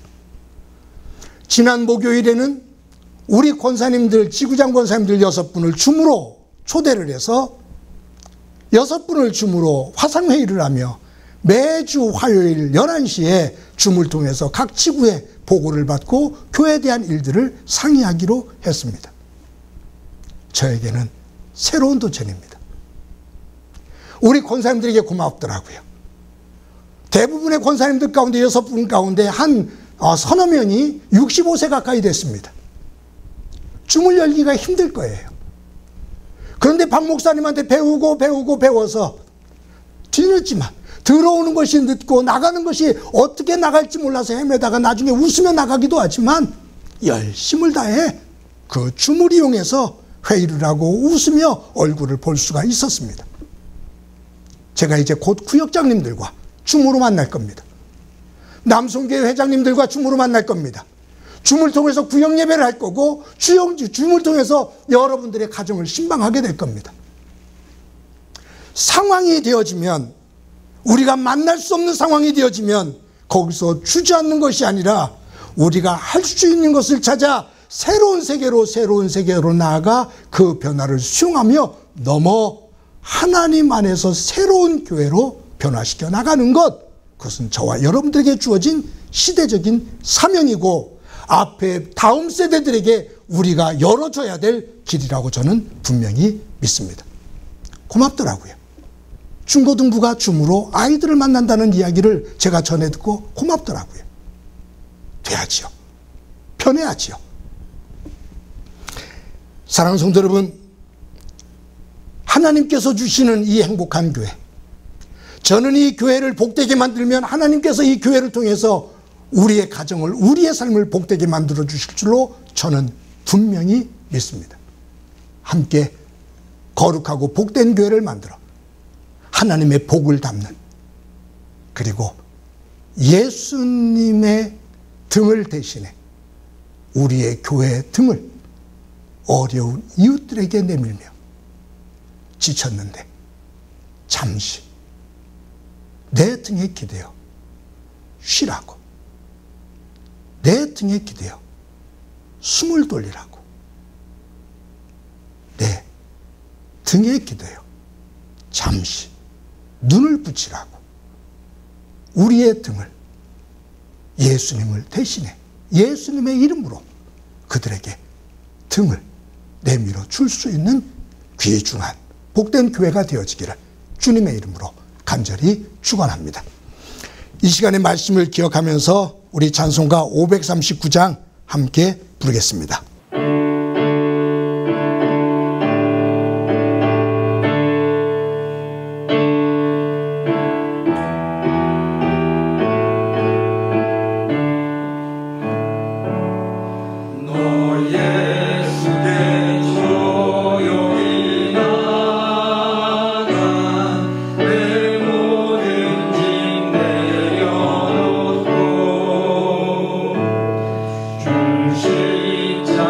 지난 목요일에는 우리 권사님들, 지구장 권사님들 6분을 줌으로 초대를 해서 6분을 줌으로 화상회의를 하며 매주 화요일 11시에 줌을 통해서 각 지구에 보고를 받고 교회에 대한 일들을 상의하기로 했습니다. 저에게는 새로운 도전입니다. 우리 권사님들에게 고맙더라고요. 대부분의 권사님들 가운데 6분 가운데 한 서너 명이 65세 가까이 됐습니다. 줌을 열기가 힘들 거예요. 그런데 박 목사님한테 배워서 뒤늦지만 들어오는 것이 늦고 나가는 것이 어떻게 나갈지 몰라서 헤매다가 나중에 웃으며 나가기도 하지만 열심을 다해 그 줌을 이용해서 회의를 하고 웃으며 얼굴을 볼 수가 있었습니다. 제가 이제 곧 구역장님들과 줌으로 만날 겁니다. 남송교회 회장님들과 줌으로 만날 겁니다. 줌을 통해서 구역 예배를 할 거고 줌을 통해서 여러분들의 가정을 신방하게 될 겁니다. 상황이 되어지면 우리가 만날 수 없는 상황이 되어지면 거기서 주저앉는 것이 아니라 우리가 할 수 있는 것을 찾아 새로운 세계로 나아가 그 변화를 수용하며 넘어 하나님 안에서 새로운 교회로 변화시켜 나가는 것, 그것은 저와 여러분들에게 주어진 시대적인 사명이고 앞에 다음 세대들에게 우리가 열어줘야 될 길이라고 저는 분명히 믿습니다. 고맙더라고요. 중고등부가 줌으로 아이들을 만난다는 이야기를 제가 전해 듣고 고맙더라고요. 돼야지요. 변해야지요. 사랑하는 성도 여러분, 하나님께서 주시는 이 행복한 교회, 저는 이 교회를 복되게 만들면 하나님께서 이 교회를 통해서 우리의 가정을, 우리의 삶을 복되게 만들어 주실 줄로 저는 분명히 믿습니다. 함께 거룩하고 복된 교회를 만들어 하나님의 복을 담는, 그리고 예수님의 등을 대신해 우리의 교회의 등을 어려운 이웃들에게 내밀며 지쳤는데 잠시 내 등에 기대어 쉬라고, 내 등에 기대어 숨을 돌리라고, 내 등에 기대어 잠시 눈을 붙이라고, 우리의 등을 예수님을 대신해 예수님의 이름으로 그들에게 등을 내밀어 줄 수 있는 귀중한 복된 교회가 되어지기를 주님의 이름으로 간절히 축원합니다. 이 시간의 말씀을 기억하면서 우리 찬송가 539장 함께 부르겠습니다. 주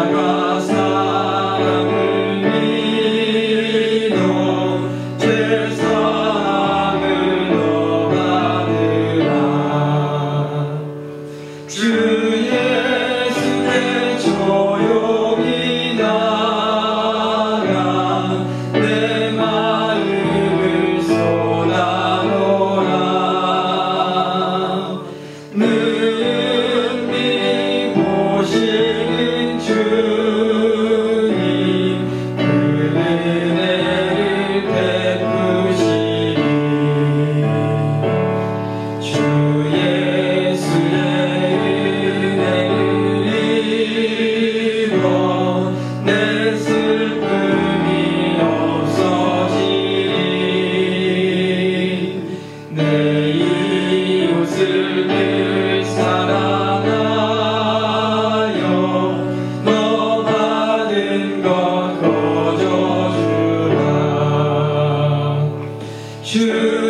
주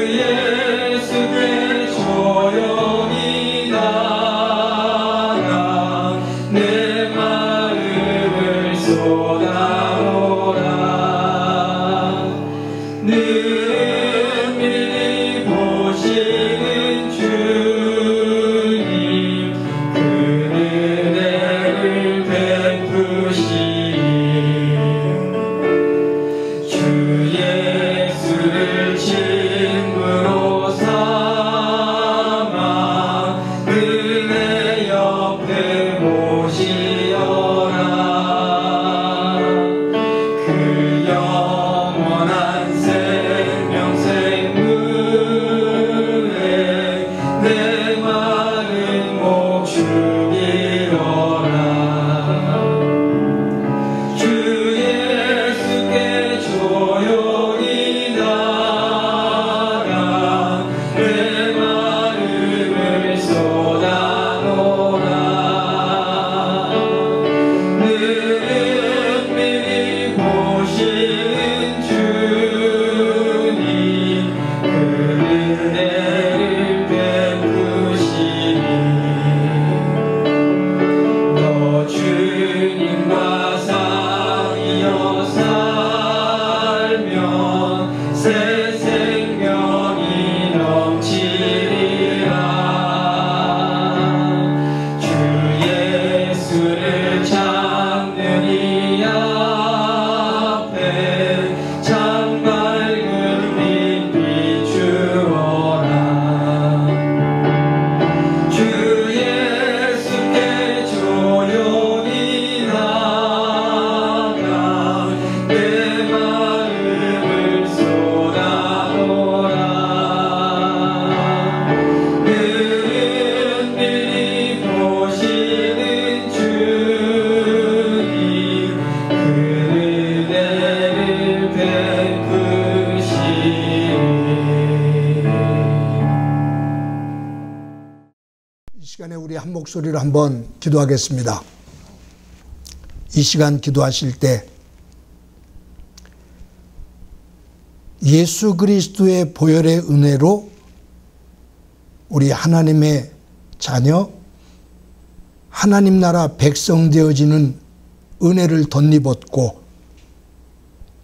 예수께 조용히 나가 내 마음을 쏟아오라. 능히 보시는 주님 그 은혜를 베푸시니 주 예수를 친구로 삼아 은혜 옆에 모시어라. 그 영원한 생명의 내 마음 목축이어라. 주 예수께 조용히 나가 내 마음을 쏟아놓으라. 능히 보시는 주님 그 은혜를 베푸시니 너 주님과 사귀어 살면 새 생명이 넘치리라. 주 예수를 찾는 이 앞에 참 밝은 빛 비추어라. 주 예수께 조용히 나가 내 마음을 쏟아놓으라. 능히 보시는 주님 그 은혜를 베푸시니. 이 시간에 우리 한 목소리로 한번 기도하겠습니다. 이 시간 기도하실 때 예수 그리스도의 보혈의 은혜로 우리 하나님의 자녀, 하나님 나라 백성 되어지는 은혜를 덧입었고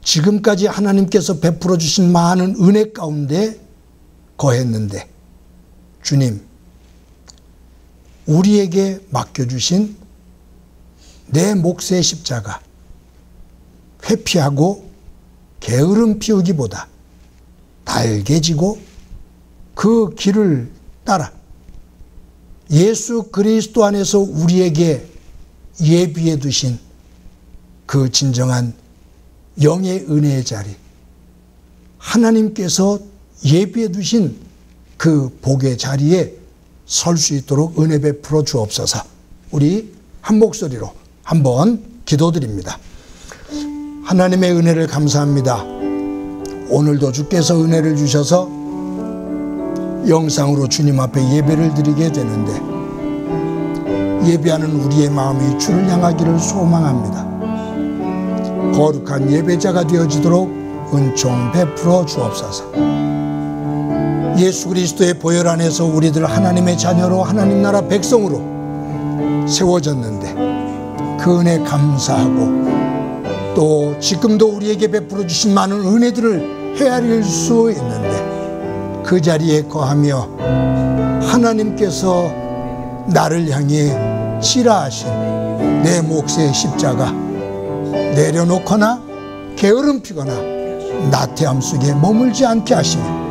지금까지 하나님께서 베풀어 주신 많은 은혜 가운데 거했는데 주님, 우리에게 맡겨주신 내 몫의 십자가 회피하고 게으름 피우기보다 달개지고 그 길을 따라 예수 그리스도 안에서 우리에게 예비해 두신 그 진정한 영의 은혜의 자리, 하나님께서 예비해 두신 그 복의 자리에 설 수 있도록 은혜 베풀어 주옵소서. 우리 한 목소리로 한번 기도드립니다. 하나님의 은혜를 감사합니다. 오늘도 주께서 은혜를 주셔서 영상으로 주님 앞에 예배를 드리게 되는데 예배하는 우리의 마음이 주를 향하기를 소망합니다. 거룩한 예배자가 되어지도록 은총 베풀어 주옵소서. 예수 그리스도의 보혈 안에서 우리들 하나님의 자녀로 하나님 나라 백성으로 세워졌는데 그 은혜 감사하고 또 지금도 우리에게 베풀어 주신 많은 은혜들을 헤아릴 수 있는데 그 자리에 거하며 하나님께서 나를 향해 치라하신 내 몫의 십자가 내려놓거나 게으름 피거나 나태함 속에 머물지 않게 하시며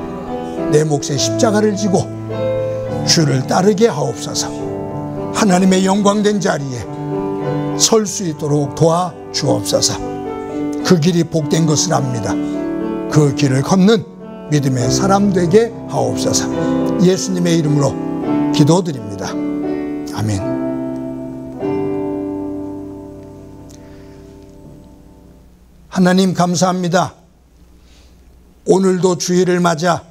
내 몫의 십자가를 지고 주를 따르게 하옵소서. 하나님의 영광된 자리에 설 수 있도록 도와주옵소서. 그 길이 복된 것을 압니다. 그 길을 걷는 믿음의 사람 되게 하옵소서. 예수님의 이름으로 기도드립니다. 아멘. 하나님 감사합니다. 오늘도 주일을 맞아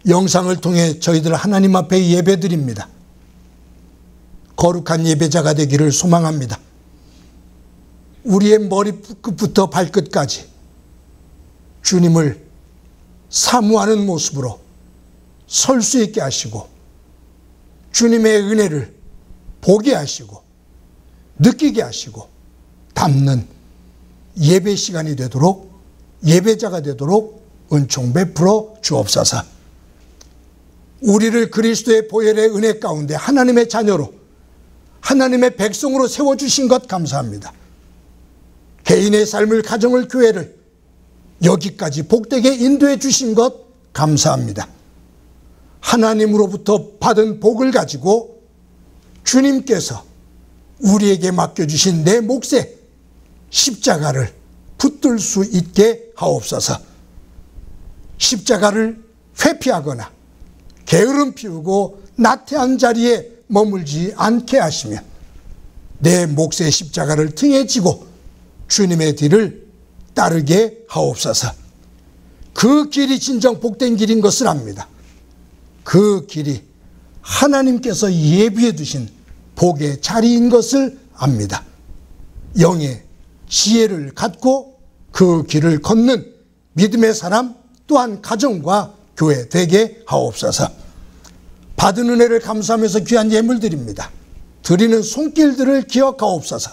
영상을 통해 저희들 하나님 앞에 예배드립니다. 거룩한 예배자가 되기를 소망합니다. 우리의 머리끝부터 발끝까지 주님을 사모하는 모습으로 설 수 있게 하시고 주님의 은혜를 보게 하시고 느끼게 하시고 담는 예배 시간이 되도록 예배자가 되도록 은총 베풀어 주옵소서. 우리를 그리스도의 보혈의 은혜 가운데 하나님의 자녀로 하나님의 백성으로 세워주신 것 감사합니다. 개인의 삶을 가정을 교회를 여기까지 복되게 인도해 주신 것 감사합니다. 하나님으로부터 받은 복을 가지고 주님께서 우리에게 맡겨주신 내 몫에 십자가를 붙들 수 있게 하옵소서. 십자가를 회피하거나 게으름 피우고 나태한 자리에 머물지 않게 하시며 내 몫의 십자가를 등에 지고 주님의 뒤를 따르게 하옵소서. 그 길이 진정 복된 길인 것을 압니다. 그 길이 하나님께서 예비해 두신 복의 자리인 것을 압니다. 영의 지혜를 갖고 그 길을 걷는 믿음의 사람 또한 가정과 교회 되게 하옵소서. 받은 은혜를 감사하면서 귀한 예물 드립니다. 드리는 손길들을 기억하옵소서.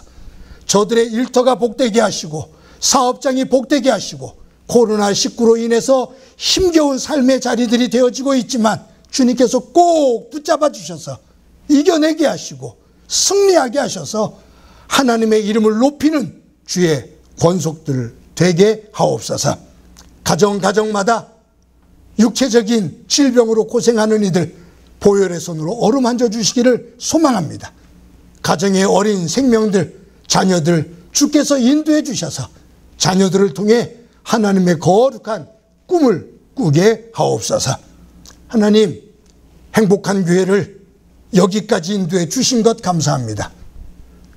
저들의 일터가 복되게 하시고 사업장이 복되게 하시고 코로나19로 인해서 힘겨운 삶의 자리들이 되어지고 있지만 주님께서 꼭 붙잡아 주셔서 이겨내게 하시고 승리하게 하셔서 하나님의 이름을 높이는 주의 권속들 되게 하옵소서. 가정마다 육체적인 질병으로 고생하는 이들 보혈의 손으로 어루만져 주시기를 소망합니다. 가정의 어린 생명들, 자녀들 주께서 인도해 주셔서 자녀들을 통해 하나님의 거룩한 꿈을 꾸게 하옵소서. 하나님, 행복한 교회를 여기까지 인도해 주신 것 감사합니다.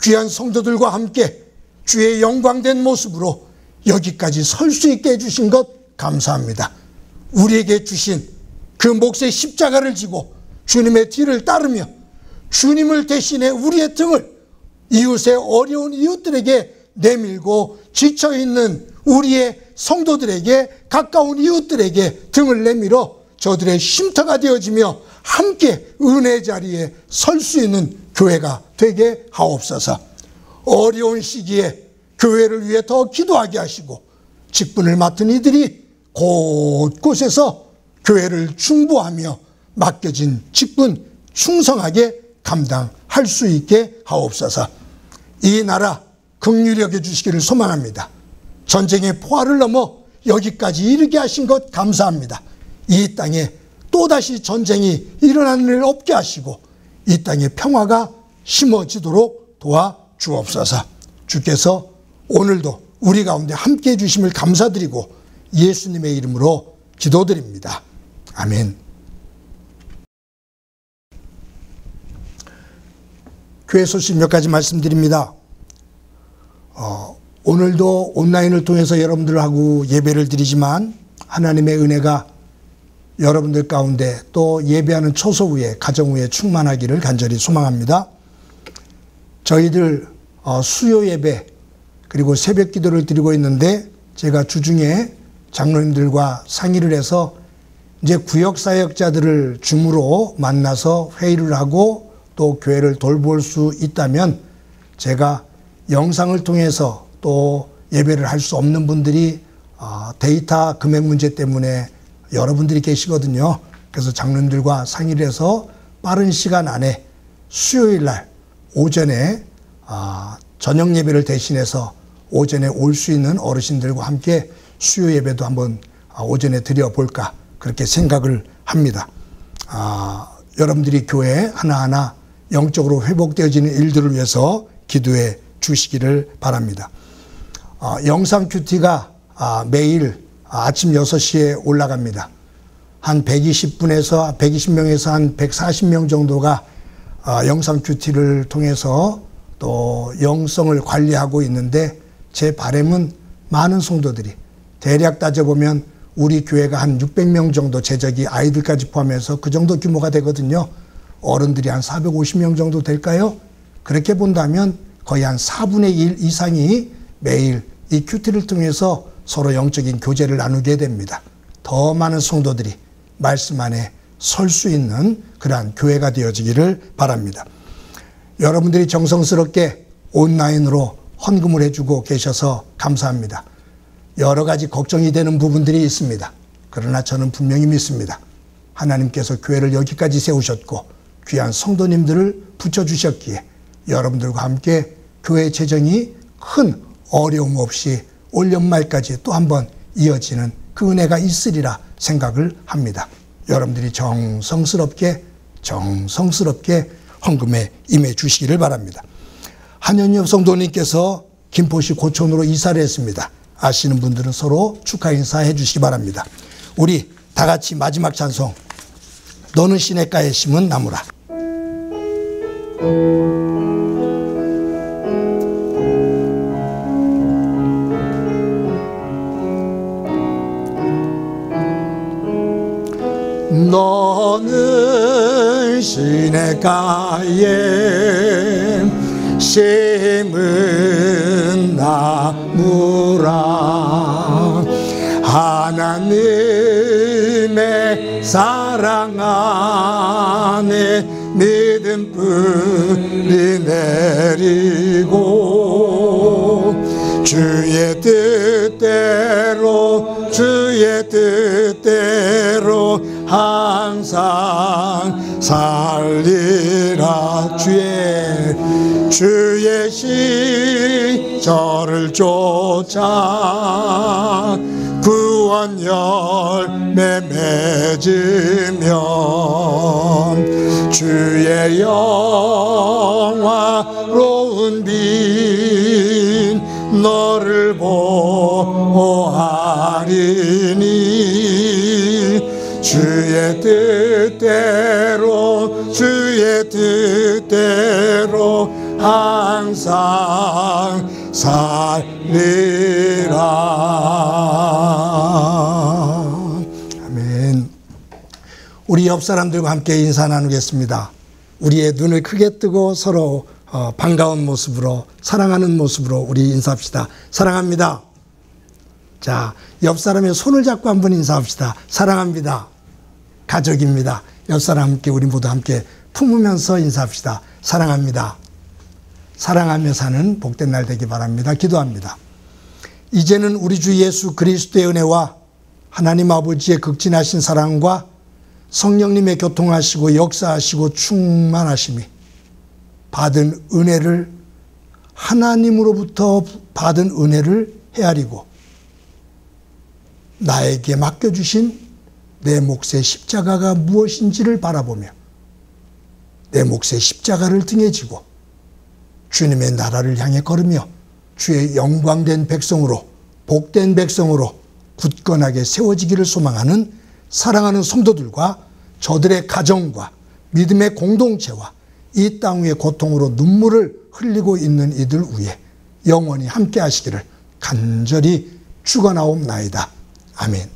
귀한 성도들과 함께 주의 영광된 모습으로 여기까지 설 수 있게 해주신 것 감사합니다. 우리에게 주신 그 몫의 십자가를 지고 주님의 뒤를 따르며 주님을 대신해 우리의 등을 이웃의 어려운 이웃들에게 내밀고 지쳐있는 우리의 성도들에게 가까운 이웃들에게 등을 내밀어 저들의 쉼터가 되어지며 함께 은혜 자리에 설 수 있는 교회가 되게 하옵소서. 어려운 시기에 교회를 위해 더 기도하게 하시고 직분을 맡은 이들이 곳곳에서 교회를 중보하며 맡겨진 직분 충성하게 감당할 수 있게 하옵소서. 이 나라 긍휼히 여겨주시기를 소망합니다. 전쟁의 포화를 넘어 여기까지 이르게 하신 것 감사합니다. 이 땅에 또다시 전쟁이 일어나는 일 없게 하시고 이 땅에 평화가 심어지도록 도와주옵소서. 주께서 오늘도 우리 가운데 함께해 주심을 감사드리고 예수님의 이름으로 기도드립니다. 아멘. 교회 소식 몇 가지 말씀드립니다. 오늘도 온라인을 통해서 여러분들하고 예배를 드리지만 하나님의 은혜가 여러분들 가운데 또 예배하는 초소 후에 가정 후에 충만하기를 간절히 소망합니다. 저희들 수요 예배 그리고 새벽 기도를 드리고 있는데 제가 주중에 장로님들과 상의를 해서 이제 구역사역자들을 줌으로 만나서 회의를 하고 또 교회를 돌볼 수 있다면 제가 영상을 통해서 또 예배를 할 수 없는 분들이 데이터 금액 문제 때문에 여러분들이 계시거든요. 그래서 장로님들과 상의를 해서 빠른 시간 안에 수요일 날 오전에 저녁 예배를 대신해서 오전에 올 수 있는 어르신들과 함께 수요 예배도 한번 오전에 드려볼까 그렇게 생각을 합니다. 여러분들이 교회 하나하나 영적으로 회복되어지는 일들을 위해서 기도해 주시기를 바랍니다. 영상 큐티가 매일 아침 6시에 올라갑니다. 한 120분에서 120명에서 한 140명 정도가 영상 큐티를 통해서 또 영성을 관리하고 있는데 제 바람은 많은 성도들이 대략 따져보면 우리 교회가 한 600명 정도 재적이 아이들까지 포함해서 그 정도 규모가 되거든요. 어른들이 한 450명 정도 될까요? 그렇게 본다면 거의 한 4분의 1 이상이 매일 이 큐티를 통해서 서로 영적인 교제를 나누게 됩니다. 더 많은 성도들이 말씀 안에 설 수 있는 그러한 교회가 되어지기를 바랍니다. 여러분들이 정성스럽게 온라인으로 헌금을 해주고 계셔서 감사합니다. 여러 가지 걱정이 되는 부분들이 있습니다. 그러나 저는 분명히 믿습니다. 하나님께서 교회를 여기까지 세우셨고 귀한 성도님들을 붙여주셨기에 여러분들과 함께 교회 재정이 큰 어려움 없이 올 연말까지 또 한 번 이어지는 그 은혜가 있으리라 생각을 합니다. 여러분들이 정성스럽게 헌금에 임해 주시기를 바랍니다. 한현엽 성도님께서 김포시 고촌으로 이사를 했습니다. 아시는 분들은 서로 축하 인사해 주시기 바랍니다. 우리 다 같이 마지막 찬송, 너는 시냇가에 심은 나무라. 너는 시냇가에 심은 나무라. 하나님의 사랑 안에 믿음 뿌리 내리고 주의 뜻대로 항상 살리라. 주의 시절을 쫓아 구원 열매 맺으면 주의 영화로운 빛 너를 보호하리니 주의 뜻대로 항상 살리라. 아멘. 우리 옆 사람들과 함께 인사 나누겠습니다. 우리의 눈을 크게 뜨고 서로 반가운 모습으로, 사랑하는 모습으로 우리 인사합시다. 사랑합니다. 자, 옆 사람의 손을 잡고 한번 인사합시다. 사랑합니다. 가족입니다. 옆 사람 함께 우리 모두 함께 품으면서 인사합시다. 사랑합니다. 사랑하며 사는 복된 날 되기 바랍니다. 기도합니다. 이제는 우리 주 예수 그리스도의 은혜와 하나님 아버지의 극진하신 사랑과 성령님의 교통하시고 역사하시고 충만하심이 받은 은혜를, 하나님으로부터 받은 은혜를 헤아리고 나에게 맡겨주신 내 몫의 십자가가 무엇인지를 바라보며 내 몫의 십자가를 등에 지고 주님의 나라를 향해 걸으며 주의 영광된 백성으로, 복된 백성으로 굳건하게 세워지기를 소망하는 사랑하는 성도들과 저들의 가정과 믿음의 공동체와 이 땅 위의 고통으로 눈물을 흘리고 있는 이들 위에 영원히 함께 하시기를 간절히 축원하옵나이다. 아멘.